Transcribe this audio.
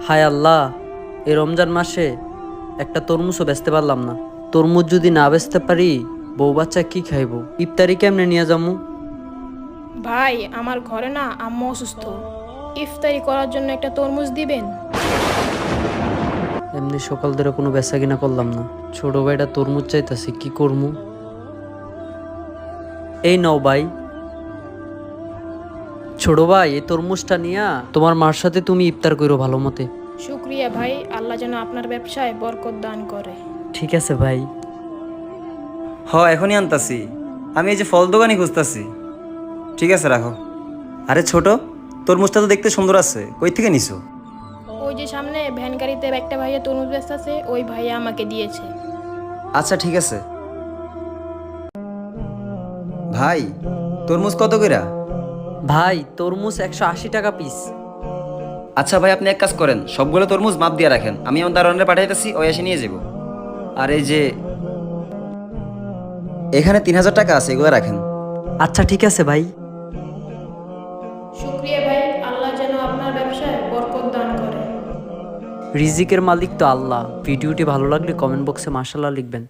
হায় আল্লাহ, এই রমজান মাসে একটা তরমুজও বেচতে পারলাম না। তরমুজ যদি না বেচতে পারি, বউ বাচ্চা কি খাইবো? ইফতারি কেমনে নিয়ে যাবো? ভাই, আমার ঘরে না আম্মু অসুস্থ। ইফতারি করার জন্য একটা তরমুজ দিবেন? এমনি সকাল ধরে কোনো বেচা কিনা করলাম না। ছোট ভাইটা তরমুজ চাইতাছে, কি করবো? এই নাও ভাই। ছোট ভাই, এই তরমুজটা নিয়া তোমার মার সাথে তুমি ইফতার করো ভালো মতে। শুক্রিয়া ভাই, আল্লাহ যেন আপনার ব্যবসায় বরকত দান করে। ঠিক আছে ভাই। এখনই আনতাছি। আমি এই যে ফল দোকানই খুঁজতাছি। ঠিক আছে, রাখো। আরে ছোট, তরমুজটা তো দেখতে সুন্দর আছে, কই থেকে নিছো? ওই যে সামনে ভ্যান গাড়িতে একটা ভাইয়া তরমুজ বেচতেছে, ওই ভাইয়া আমাকে দিয়েছে। আচ্ছা ঠিক আছে। ভাই, তরমুজ কত কইরা? ভাই, তরমুজ 180 টাকা পিস। আচ্ছা ভাই, আপনি এক কাজ করেন, সবগুলো তরমুজ মাপ দিয়ে রাখেন, আমি আমার দারোয়ানে পাঠাইতেছি, ওই এসে নিয়ে যাব। আর এই যে এখানে 3,000 টাকা আছে, এগুলো রাখেন। আচ্ছা ঠিক আছে ভাই। শুক্রিয়া ভাই, আল্লাহ যেন আপনার ব্যবসায় বরকত দান করে। রিজিকের মালিক তো আল্লাহ। ভিডিওটি ভালো লাগলে কমেন্ট বক্সে মাশাআল্লাহ লিখবেন।